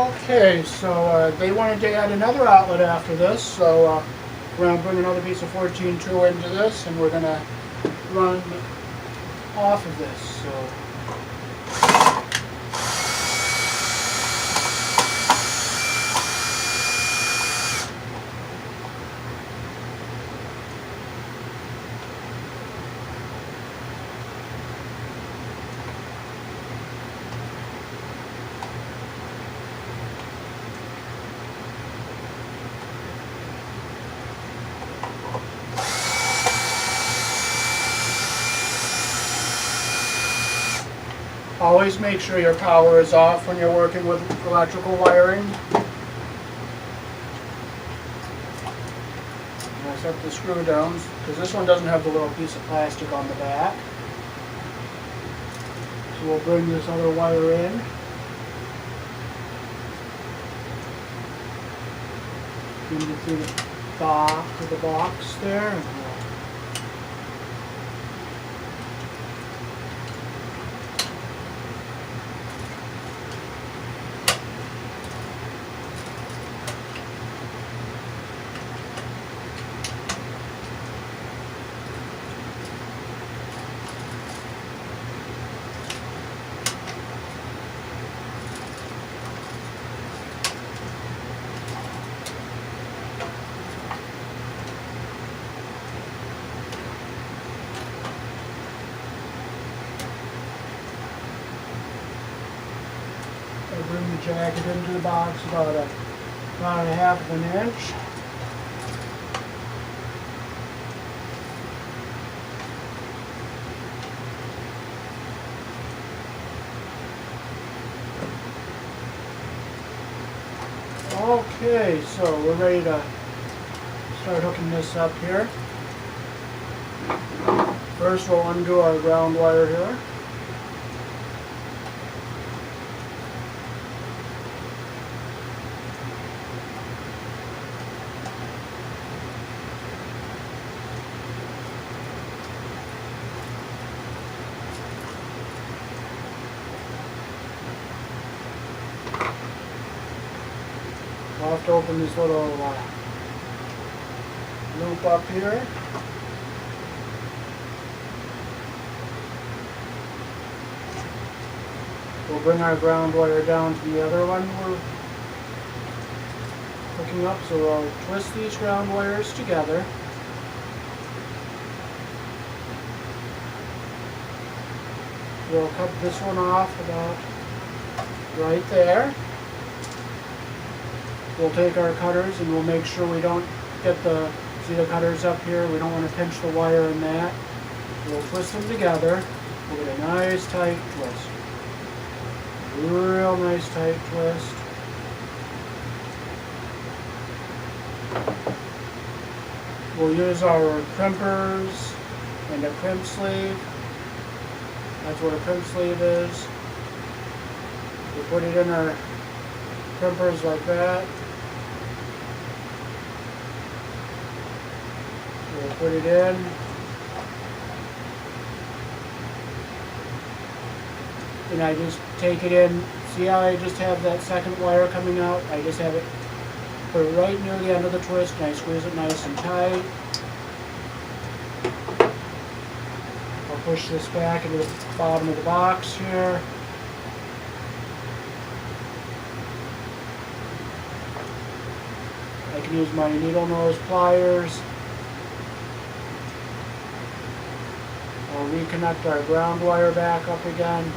Okay, so they wanted to add another outlet after this, so we're going to bring another piece of 14-2 into this, and we're going to run off of this. So. Always make sure your power is off when you're working with electrical wiring. I set the screw downs because this one doesn't have the little piece of plastic on the back. So we'll bring this other wire in. Through the top of the box there. I bring the jacket into the box about a half of an inch. Okay, so we're ready to start hooking this up here. First we'll undo our ground wire here. I'll have to open this little loop up here. We'll bring our ground wire down to the other one we're hooking up, so we'll twist these ground wires together. We'll cut this one off about right there. We'll take our cutters and we'll make sure we don't get see the cutters up here. We don't want to pinch the wire in that. We'll twist them together. We'll get a nice tight twist. Real nice tight twist. We'll use our crimpers and a crimp sleeve. That's what a crimp sleeve is. We put it in our crimpers like that. We'll put it in. And I just take it in. See how I just have that second wire coming out? I just have it put it right near the end of the twist and I squeeze it nice and tight. I'll push this back into the bottom of the box here. I can use my needle nose pliers. I'll reconnect our ground wire back up again.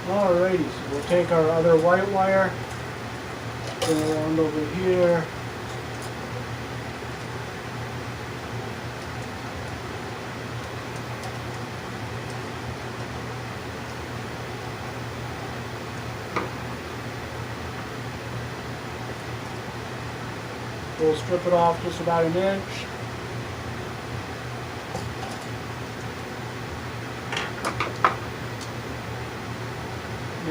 Alrighty, so we'll take our other white wire, bring it around over here. We'll strip it off just about an inch.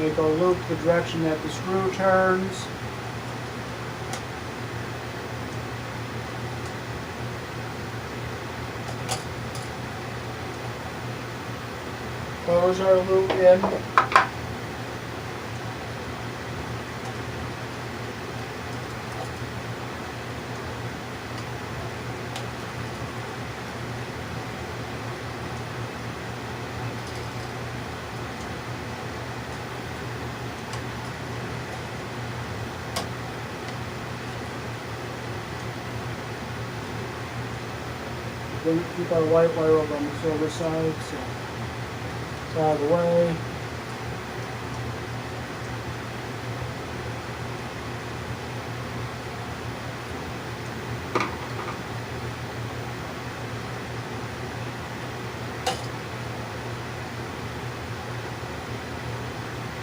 Make a loop the direction that the screw turns. Close our loop in. Then keep our white wire over on the silver side, so it's out of the way.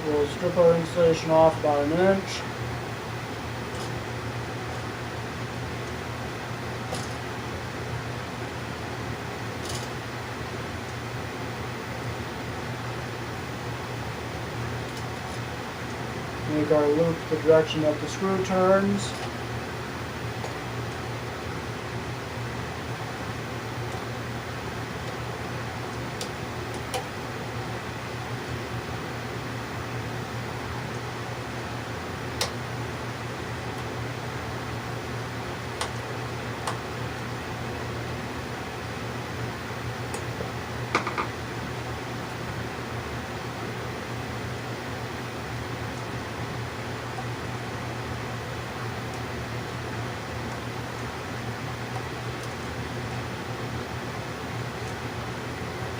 We'll strip our insulation off about an inch. Make our loop the direction that the screw turns.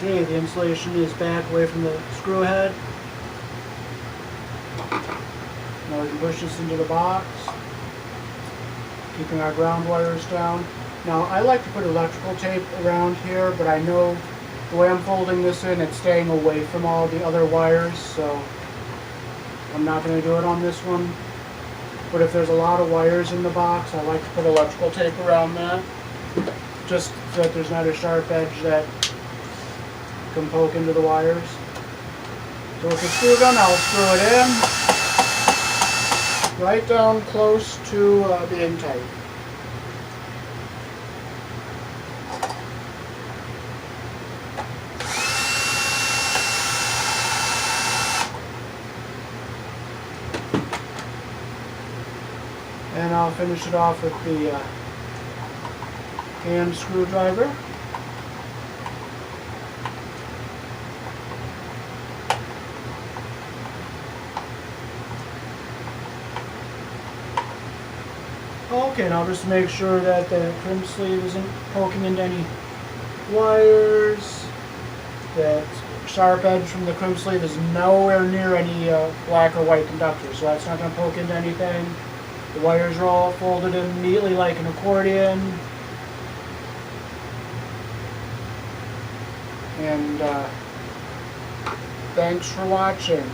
Okay, the insulation is back away from the screw head. Now we can push this into the box, keeping our ground wires down. Now I like to put electrical tape around here, but I know the way I'm folding this in, it's staying away from all the other wires, so I'm not going to do it on this one. But if there's a lot of wires in the box, I like to put electrical tape around that, just so that there's not a sharp edge that can poke into the wires. So with the screw gun, I'll screw it in right down close to being tight. And I'll finish it off with the hand screwdriver. Okay, now just make sure that the crimp sleeve isn't poking into any wires, that sharp edge from the crimp sleeve is nowhere near any black or white conductor, so that's not going to poke into anything. The wires are all folded in neatly like an accordion. And thanks for watching.